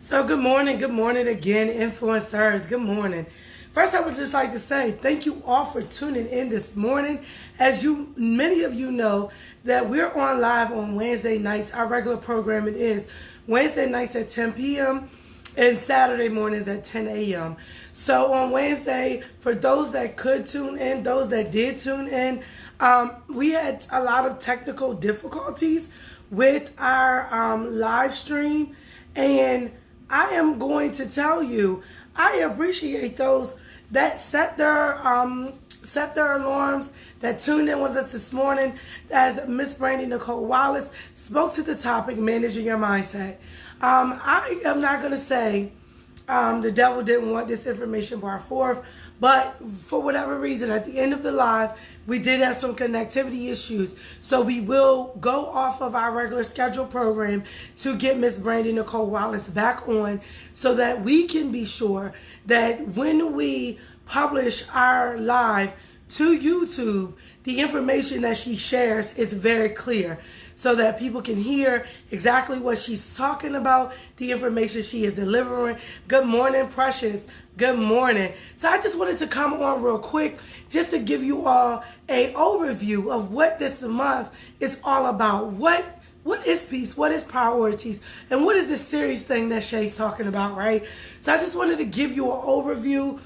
So good morning again, influencers. Good morning. First, I would just like to say thank you all for tuning in this morning. As many of you know, that we're on live on Wednesday nights. Our regular programming is Wednesday nights at 10 p.m. and Saturday mornings at 10 a.m. So on Wednesday, for those that could tune in, those that did tune in, we had a lot of technical difficulties with our live stream, and I am going to tell you, I appreciate those that set their alarms, that tuned in with us this morning, as Miss Brandy Nicole Wallace spoke to the topic, managing your mindset. I am not going to say the devil didn't want this information brought forth, but for whatever reason, at the end of the live, we did have some connectivity issues. So we will go off of our regular scheduled program to get Miss Brandy Nicole Wallace back on so that we can be sure that when we publish our live to YouTube, the information that she shares is very clear so that people can hear exactly what she's talking about, the information she is delivering. Good morning, Precious. Good morning. So I just wanted to come on real quick just to give you all a overview of what this month is all about. What is peace? What is priorities? And what is this serious thing that Shay's talking about, right? So I just wanted to give you an overview,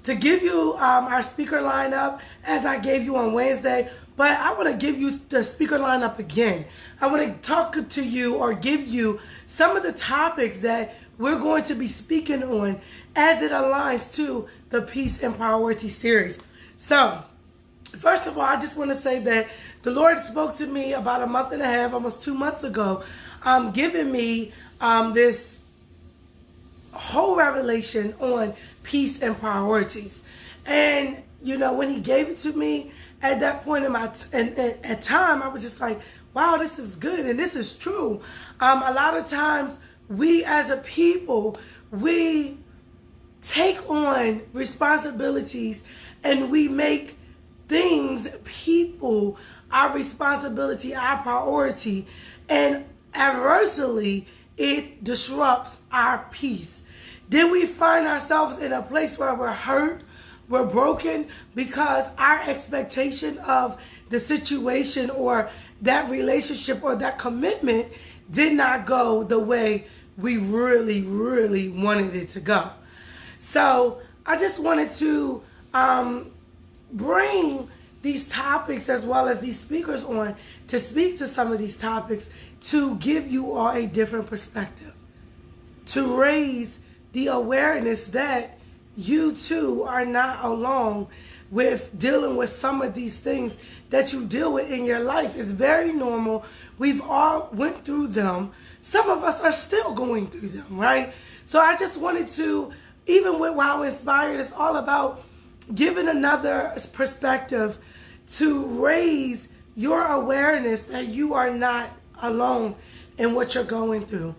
to give you our speaker lineup as I gave you on Wednesday. But I want to give you the speaker lineup again. I want to talk to you or give you some of the topics that we're going to be speaking on as it aligns to the Peace and Priority series. So, first of all, I just want to say that the Lord spoke to me about a month and a half, almost 2 months ago, giving me this whole revelation on peace and priorities. And, you know, when he gave it to me, at that point in my at time, I was just like, wow, this is good and this is true. A lot of times, we as a people, we take on responsibilities and we make things, people, our responsibility, our priority, and adversely, it disrupts our peace. Then we find ourselves in a place where we're hurt, we're broken, because our expectation of the situation or that relationship or that commitment did not go the way we really, really wanted it to go. So I just wanted to bring these topics as well as these speakers on to speak to some of these topics to give you all a different perspective, to raise the awareness that you too are not alone with dealing with some of these things that you deal with in your life. It's very normal. We've all went through them. Some of us are still going through them, right? So I just wanted to, even with Wow Inspired, it's all about giving another perspective to raise your awareness that you are not alone in what you're going through.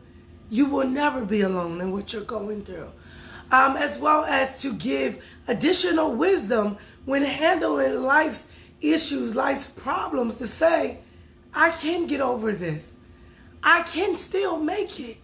You will never be alone in what you're going through. As well as to give additional wisdom when handling life's issues, life's problems, to say, I can get over this. I can still make it.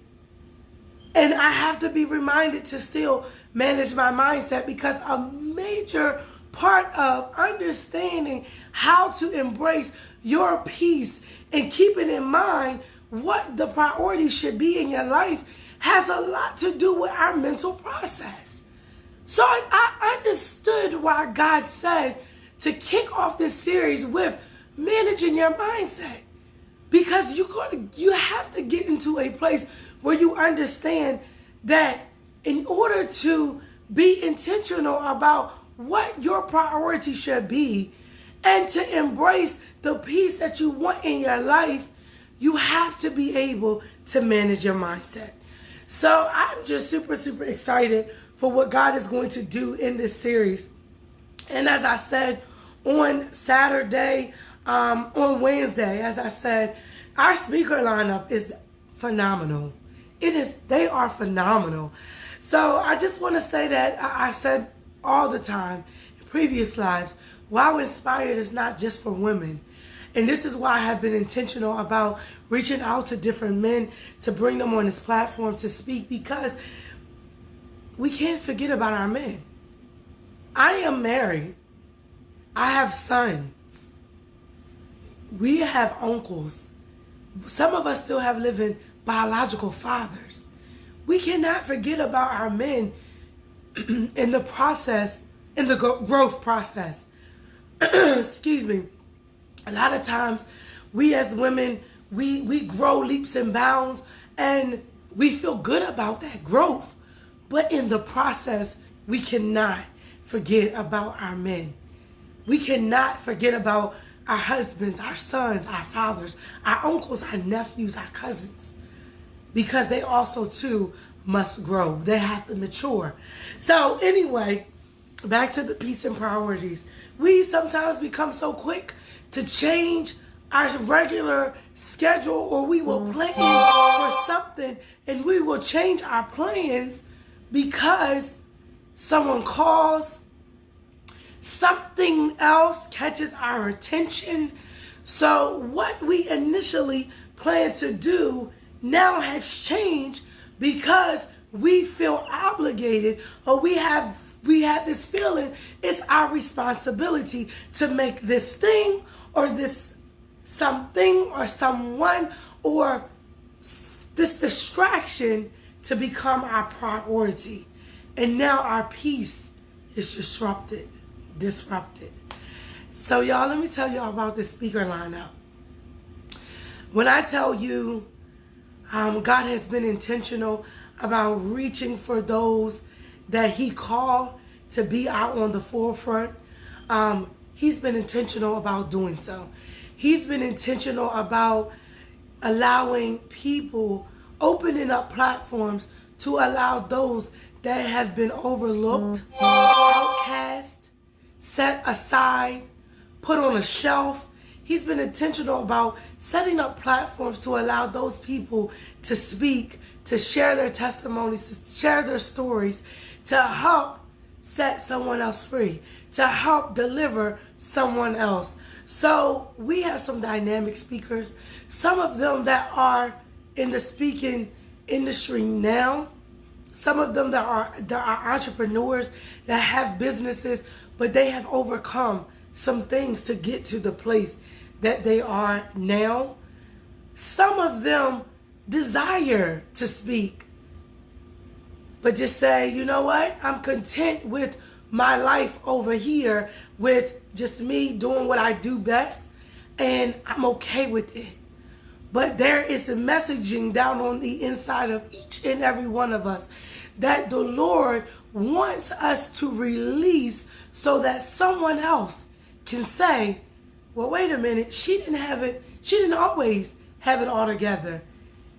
And I have to be reminded to still manage my mindset, because a major part of understanding how to embrace your peace and keeping in mind what the priorities should be in your life has a lot to do with our mental process. So I understood why God said to kick off this series with managing your mindset. Because you have to get into a place where you understand that in order to be intentional about what your priority should be and to embrace the peace that you want in your life, you have to be able to manage your mindset. So I'm just super, super excited for what God is going to do in this series. And as I said on Saturday, on Wednesday, as I said, our speaker lineup is phenomenal. They are phenomenal. So I just want to say that I've said all the time in previous lives, Wow Inspired is not just for women. And this is why I have been intentional about reaching out to different men to bring them on this platform to speak, because we can't forget about our men. I am married. I have sons. We have uncles. Some of us still have living biological fathers. We cannot forget about our men in the process, in the growth process. Excuse me. A lot of times, we as women, we grow leaps and bounds, and we feel good about that growth. But in the process, we cannot forget about our men. We cannot forget about our husbands, our sons, our fathers, our uncles, our nephews, our cousins, because they also too must grow. They have to mature. So anyway, back to the peace and priorities. We sometimes become so quick to change our regular schedule, or we will plan for something and we will change our plans because someone calls, something else catches our attention. So what we initially planned to do now has changed because we feel obligated, or we have this feeling it's our responsibility to make this thing or this something or someone or this distraction to become our priority. And now our peace is disrupted. So y'all, let me tell y'all about this speaker lineup. When I tell you God has been intentional about reaching for those that he called to be out on the forefront, he's been intentional about doing so. He's been intentional about allowing people, opening up platforms to allow those that have been overlooked, outcast, set aside, put on a shelf. He's been intentional about setting up platforms to allow those people to speak, to share their testimonies, to share their stories, to help set someone else free, to help deliver someone else. So we have some dynamic speakers, some of them that are in the speaking industry now, some of them that are entrepreneurs that have businesses, but they have overcome some things to get to the place that they are now. Some of them desire to speak, but just say, you know what? I'm content with my life over here with just me doing what I do best, and I'm okay with it. But there is a messaging down on the inside of each and every one of us that the Lord wants us to release so that someone else can say, well, wait a minute, she didn't always have it all together.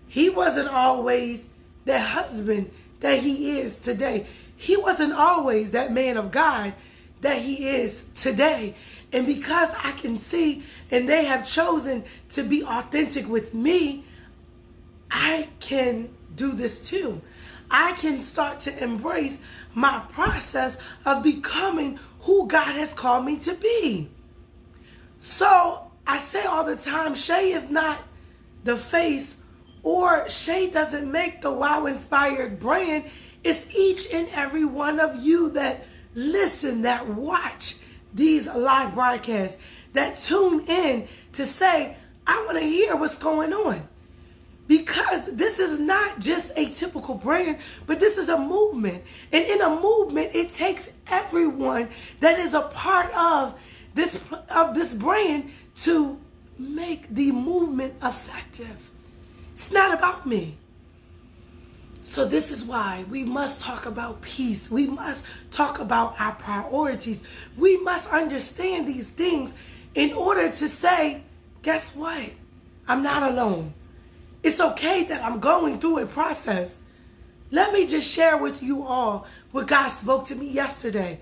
He wasn't always that husband that he is today. He wasn't always that man of God that he is today. And because I can see, and they have chosen to be authentic with me, I can do this too. I can start to embrace my process of becoming who God has called me to be. So I say all the time, Shay is not the face, or Shay doesn't make the Wow Inspired brand. It's each and every one of you that listen, that watch these live broadcasts, that tune in to say, I want to hear what's going on. Because this is not just a typical brand, but this is a movement. And in a movement, it takes everyone that is a part of this brand to make the movement effective. It's not about me. So this is why we must talk about peace. We must talk about our priorities. We must understand these things in order to say, guess what? I'm not alone. It's okay that I'm going through a process. Let me just share with you all what God spoke to me yesterday.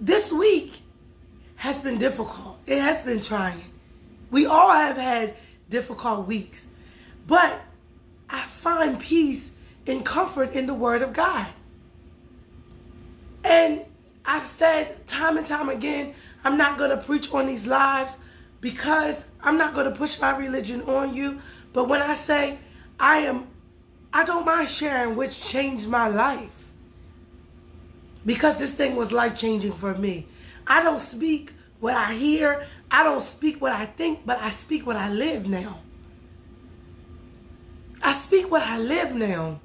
This week has been difficult. It has been trying. We all have had difficult weeks. But I find peace and comfort in the Word of God. And I've said time and time again, I'm not going to preach on these lives because I'm not going to push my religion on you. But when I say I don't mind sharing which changed my life. Because this thing was life-changing for me. I don't speak what I hear. I don't speak what I think, but I speak what I live now. I speak what I live now.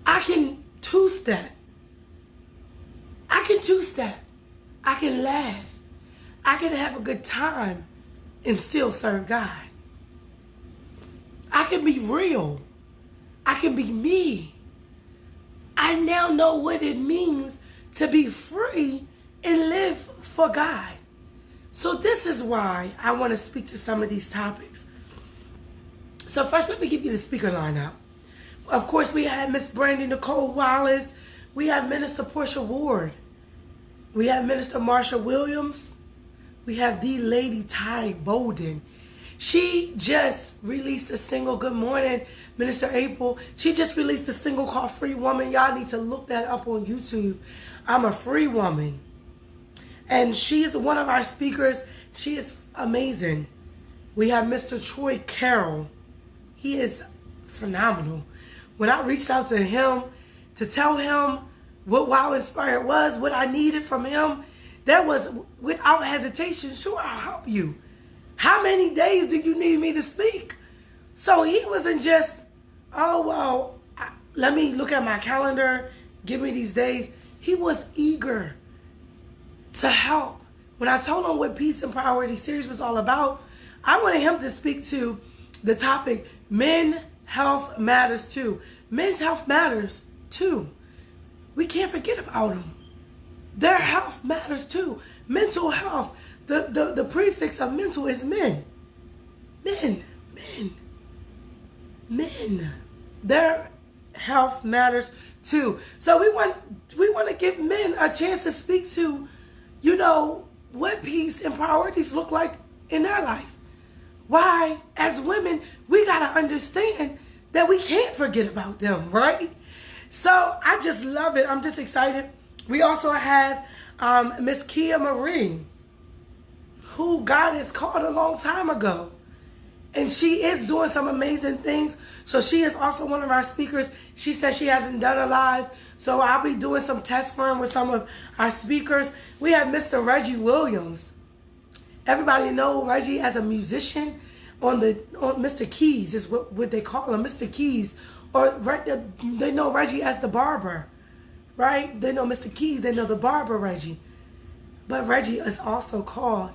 I can two-step. I can laugh. I can have a good time and still serve God. I can be real. I can be me. I now know what it means to be free and live for God. So this is why I want to speak to some of these topics. So first, let me give you the speaker lineup. Of course, we have Miss Brandy Nicole Wallace. We have Minister Portia Ward. We have Minister Marsha Williams. We have the Lady Ty Bolden. She just released a single. Good morning, Minister April. She just released a single called Free Woman. Y'all need to look that up on YouTube. I'm a free woman. And she's one of our speakers. She is amazing. We have Mr. Troy Carroll. He is phenomenal. When I reached out to him to tell him what Wow Inspired was, what I needed from him, there was, without hesitation, sure, I'll help you. How many days do you need me to speak? So he wasn't just, oh, well, let me look at my calendar, give me these days. He was eager to help. When I told him what Peace and Priority series was all about, I wanted him to speak to the topic, Men Health Matters Too. Men's health matters too. We can't forget about them. Their health matters too. Mental health. The prefix of mental is men. Men. Their health matters too. So we want to give men a chance to speak to, what peace and priorities look like in their life. Why, as women, we got to understand that we can't forget about them, right? So I just love it. I'm just excited. We also have Miss Kia Marie, who God has called a long time ago. And she is doing some amazing things. So she is also one of our speakers. She says she hasn't done a live. So I'll be doing some test run with some of our speakers. We have Mr. Reggie Williams. Everybody know Reggie as a musician on Mr. Keys is what they call him, Mr. Keys. Or they know Reggie as the barber, right? They know Mr. Keys, they know the barber Reggie. But Reggie is also called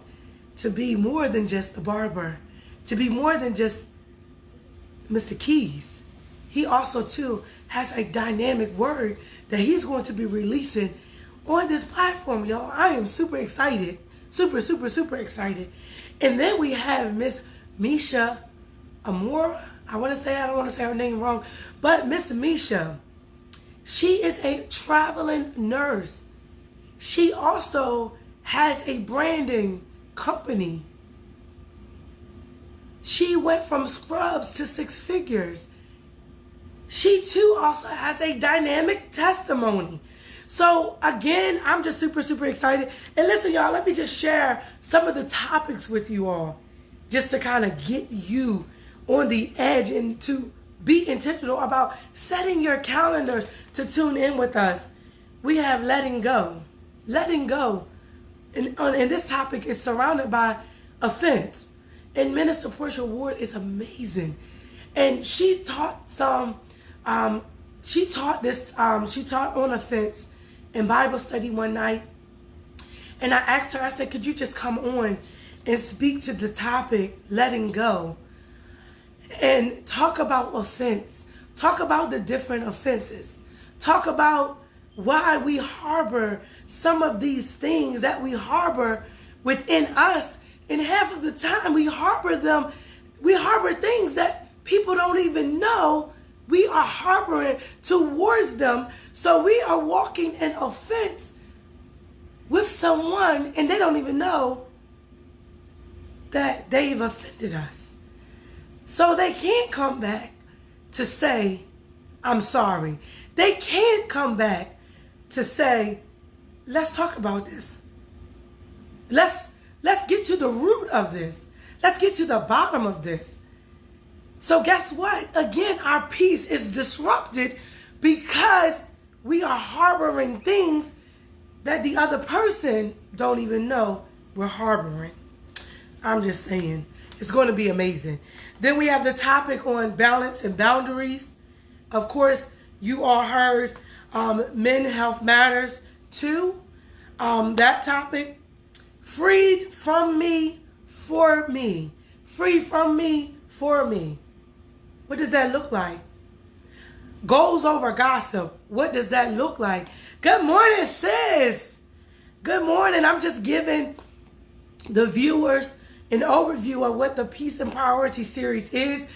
to be more than just the barber, to be more than just Mr. Keys. He also, too, has a dynamic word that he's going to be releasing on this platform, y'all. I am super excited. Super, super, super excited. And then we have Miss Misha Amora. I don't want to say her name wrong, but Miss Misha, she is a traveling nurse. She also has a branding company. She went from scrubs to six figures. She too also has a dynamic testimony. So again, I'm just super, super excited. And listen, y'all, let me just share some of the topics with you all, just to kind of get you on the edge and to be intentional about setting your calendars to tune in with us. We have letting go. Letting go. And this topic is surrounded by offense. And Minister Portia Ward is amazing. And she taught on offense in Bible study one night. And I asked her, I said, could you just come on and speak to the topic, letting go, and talk about offense. Talk about the different offenses. Talk about why we harbor some of these things that we harbor within us. And half of the time we harbor them. We harbor things that people don't even know we are harboring towards them. So we are walking in offense with someone and they don't even know that they've offended us. So they can't come back to say, I'm sorry. They can't come back to say, let's talk about this. Let's get to the root of this. Let's get to the bottom of this. So guess what? Again, our peace is disrupted because we are harboring things that the other person don't even know we're harboring. I'm just saying, it's going to be amazing. Then we have the topic on balance and boundaries. Of course, you all heard Men Health Matters 2. That topic, freed from me, for me. Free from me, for me. What does that look like? Goals over gossip. What does that look like? Good morning, sis. Good morning. I'm just giving the viewers an overview of what the Peace and Priority series is,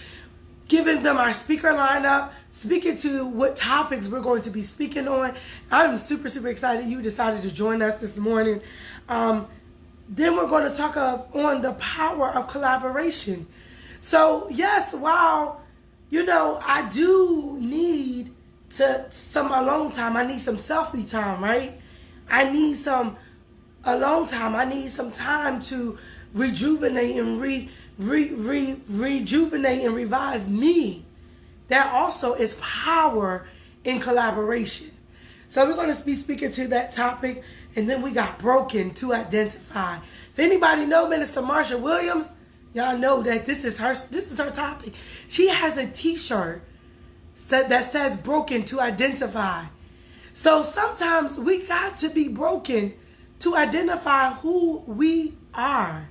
giving them our speaker lineup, speaking to what topics we're going to be speaking on. I'm super, super excited you decided to join us this morning. Then we're going to talk on the power of collaboration. So, yes, while, I do need some alone time. I need some selfie time, right? I need some alone time. I need some time to rejuvenate and rejuvenate and revive me. There also is power in collaboration. So we're going to be speaking to that topic. And then we got broken to identify. If anybody know Minister Marsha Williams, y'all know that this is her topic. She has a t-shirt that says broken to identify. So sometimes we got to be broken to identify who we are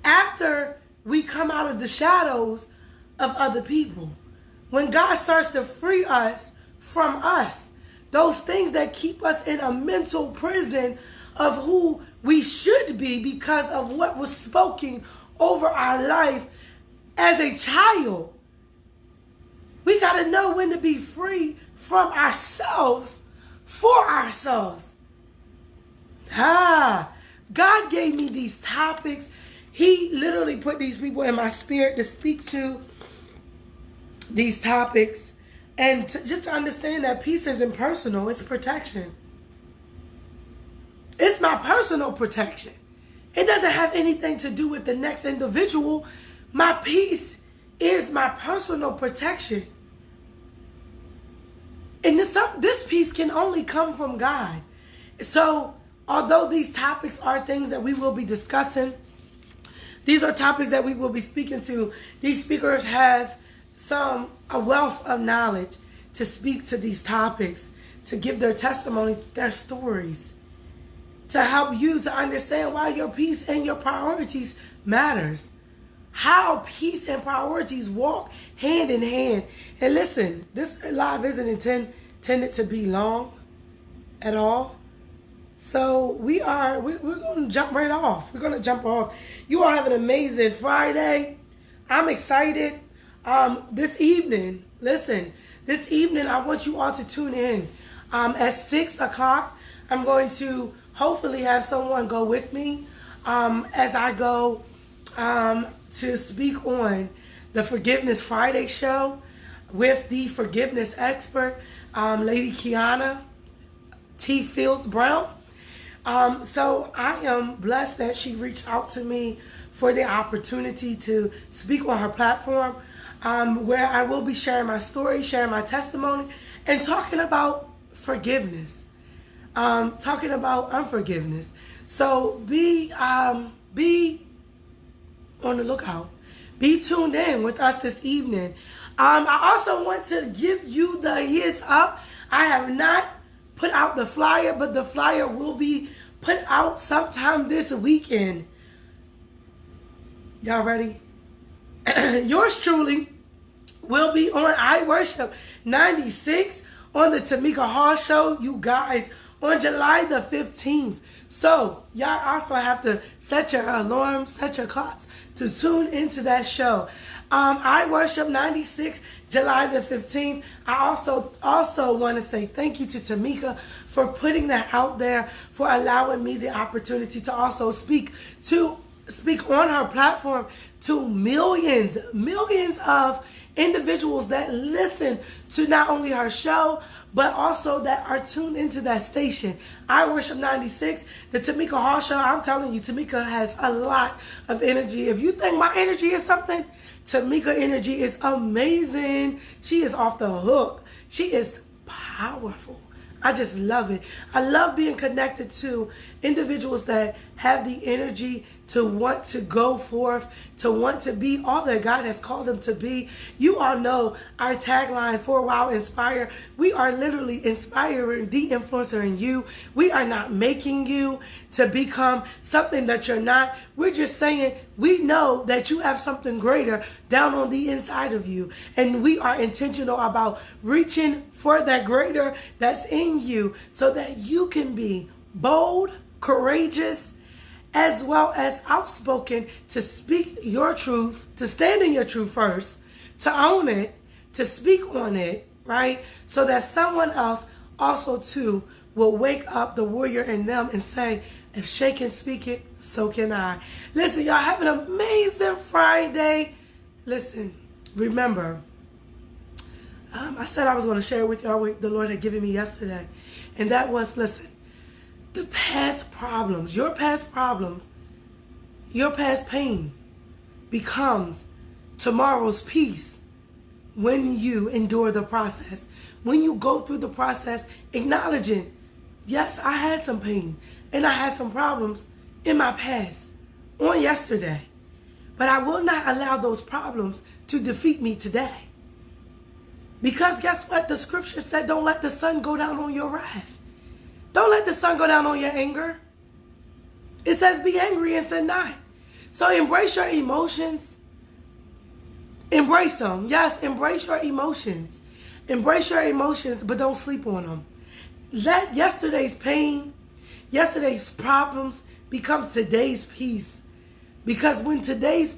after we come out of the shadows of other people. When God starts to free us from us, those things that keep us in a mental prison of who we should be because of what was spoken over our life as a child. We got to know when to be free from ourselves for ourselves. God gave me these topics. He literally put these people in my spirit to speak to these topics. And just to understand that peace isn't personal, it's protection. It's my personal protection. It doesn't have anything to do with the next individual. My peace is my personal protection. And this peace can only come from God. So, although these topics are things that we will be discussing, these are topics that we will be speaking to. These speakers have a wealth of knowledge to speak to these topics, to give their testimony, their stories, to help you to understand why your peace and your priorities matters. How peace and priorities walk hand in hand. And listen, this live isn't intended to be long at all. So we're going to jump right off. We're going to jump off. You all have an amazing Friday. I'm excited. This evening, I want you all to tune in. At 6 o'clock, I'm going to hopefully have someone go with me as I go to speak on the Forgiveness Friday show with the forgiveness expert, Lady Kiana T. Fields Brown. So I am blessed that she reached out to me for the opportunity to speak on her platform, where I will be sharing my story, sharing my testimony, and talking about forgiveness, talking about unforgiveness. So be on the lookout. Be tuned in with us this evening. I also want to give you the heads up. I have not put out the flyer, but the flyer will be put out sometime this weekend. Y'all ready? Yours truly will be on I Worship 96 on the Tamika Hall Show, you guys, on July the 15th. So, y'all also have to set your alarms, set your clocks to tune into that show. I Worship 96, July the 15th. I also want to say thank you to Tamika for putting that out there, for allowing me the opportunity to also speak on her platform to millions of individuals that listen to not only her show, but also that are tuned into that station. I Worship 96, the Tamika Hall Show. I'm telling you, Tamika has a lot of energy. If you think my energy is something, Tamika energy is amazing. She is off the hook. She is powerful. I just love it. I love being connected to individuals that have the energy to want to go forth, to want to be all that God has called them to be. You all know our tagline, For Wow Inspire. We are literally inspiring the influencer in you. We are not making you to become something that you're not. We're just saying we know that you have something greater down on the inside of you. And we are intentional about reaching for that greater that's in you so that you can be bold, courageous, as well as outspoken to speak your truth, to stand in your truth first, to own it, to speak on it, right? So that someone else also too will wake up the warrior in them and say, if Shay can speak it, so can I. Listen, y'all have an amazing Friday. Listen, remember, I said I was going to share with y'all what the Lord had given me yesterday. And that was, listen, the past problems, your past pain becomes tomorrow's peace when you endure the process. When you go through the process, acknowledging, yes, I had some pain and I had some problems in my past on yesterday. But I will not allow those problems to defeat me today. Because guess what? The scripture said, don't let the sun go down on your wrath. Don't let the sun go down on your anger. It says be angry and sin not. So embrace your emotions. Embrace them. Yes, embrace your emotions. Embrace your emotions, but don't sleep on them. Let yesterday's pain, yesterday's problems become today's peace. Because when yesterday's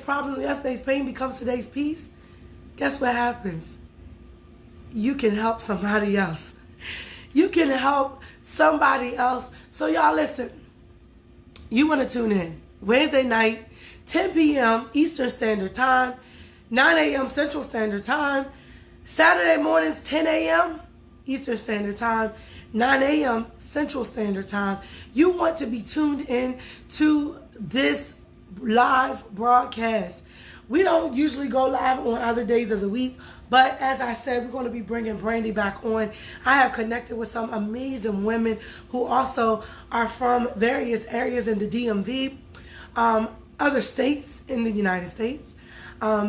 problem, yesterday's pain becomes today's peace, guess what happens? You can help somebody else. You can help somebody else. So y'all listen, you want to tune in Wednesday night, 10 p.m. Eastern Standard Time, 9 a.m. Central Standard Time, Saturday mornings, 10 a.m. Eastern Standard Time, 9 a.m. Central Standard Time. You want to be tuned in to this live broadcast. We don't usually go live on other days of the week, but as I said, we're going to be bringing Brandy back on. I have connected with some amazing women who also are from various areas in the DMV, other states in the United States,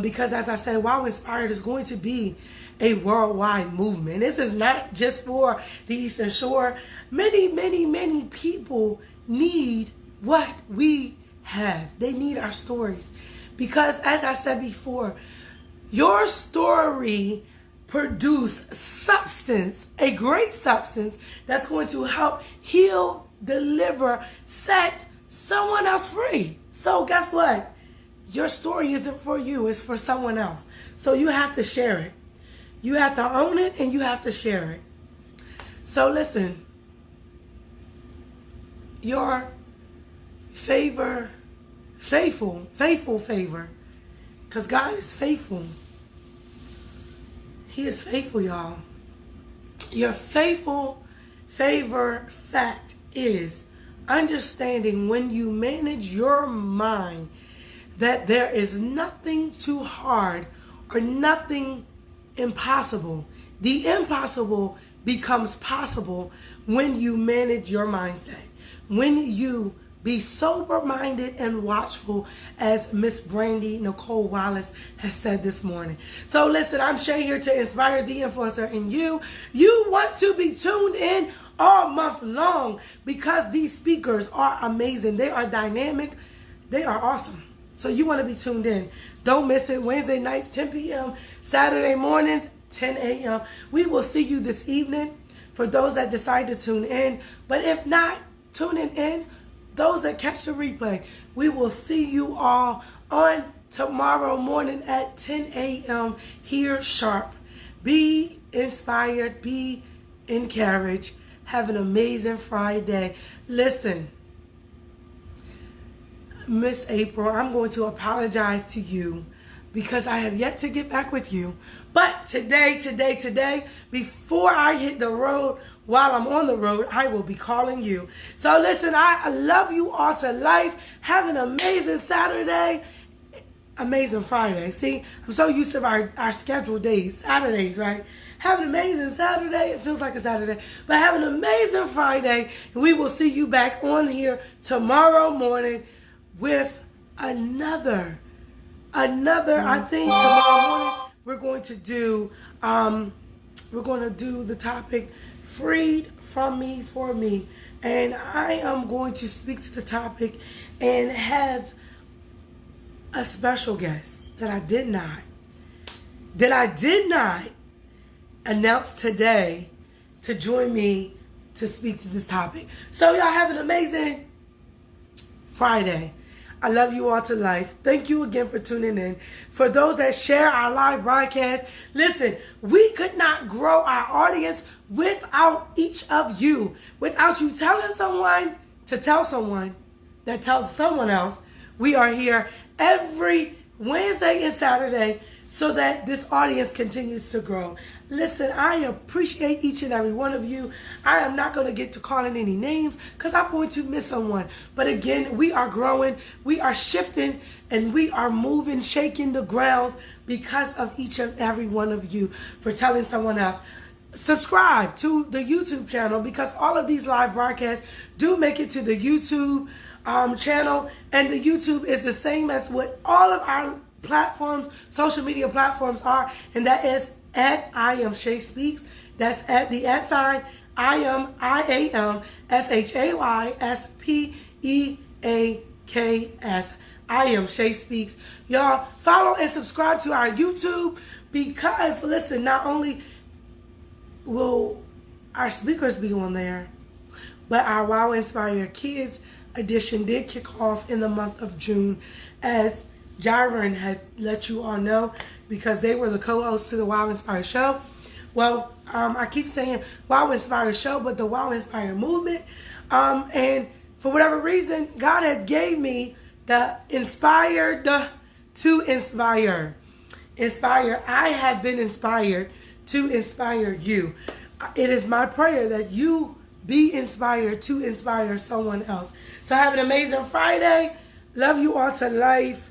because as I said, Wow Inspired is going to be a worldwide movement. This is not just for the Eastern Shore. Many, many, many people need what we have. They need our stories. Because as I said before, your story produce substance, a great substance that's going to help heal, deliver, set someone else free. So guess what? Your story isn't for you, it's for someone else. So you have to share it. You have to own it and you have to share it. So listen, your faithful favor, because God is faithful. He is faithful, y'all. Your faithful favor fact is understanding when you manage your mind that there is nothing too hard or nothing impossible. The impossible becomes possible when you manage your mindset. When you be sober-minded and watchful, as Miss Brandy Nicole Wallace has said this morning. So listen, I'm Shay here to inspire the influencer in you. You want to be tuned in all month long because these speakers are amazing. They are dynamic. They are awesome. So you want to be tuned in. Don't miss it. Wednesday nights, 10 p.m. Saturday mornings, 10 a.m. We will see you this evening for those that decide to tune in. But if not, tuning in, those that catch the replay, we will see you all on tomorrow morning at 10 a.m. here sharp. Be inspired. Be encouraged. Have an amazing Friday. Listen, Miss April, I'm going to apologize to you because I have yet to get back with you. But today, before I hit the road, while I'm on the road, I will be calling you. So listen, I love you all to life. Have an amazing Saturday. Amazing Friday. See, I'm so used to our scheduled days, Saturdays, right? Have an amazing Saturday. It feels like a Saturday. But have an amazing Friday. And we will see you back on here tomorrow morning with another. I think tomorrow morning we're going to do the topic Freed from Me for Me. And I am going to speak to the topic and have a special guest that I did not announce today to join me to speak to this topic. So y'all have an amazing Friday. I love you all to life. Thank you again for tuning in. For those that share our live broadcast, listen, we could not grow our audience without each of you. Without you telling someone to tell someone that tells someone else. We are here every Wednesday and Saturday so that this audience continues to grow. Listen, I appreciate each and every one of you. I am not going to get to calling any names because I'm going to miss someone. But again, we are growing, we are shifting, and we are moving, shaking the grounds because of each and every one of you for telling someone else. Subscribe to the YouTube channel because all of these live broadcasts do make it to the YouTube channel, and the YouTube is the same as what all of our platforms, social media platforms are, and that is at I Am Shay Speaks. That's at the @ I am SHAYSPEAKS. I Am Shay Speaks. Y'all follow and subscribe to our YouTube because listen, not only will our speakers be on there, but our Wow Inspire Kids edition did kick off in the month of June, as Jaron had let you all know, because they were the co-hosts to the Wow Inspire Show. Well, I keep saying Wow Inspire Show, but the Wow Inspire movement. And for whatever reason, God has gave me the inspired to inspire. I have been inspired to inspire you. It is my prayer that you be inspired to inspire someone else. So have an amazing Friday. Love you all to life.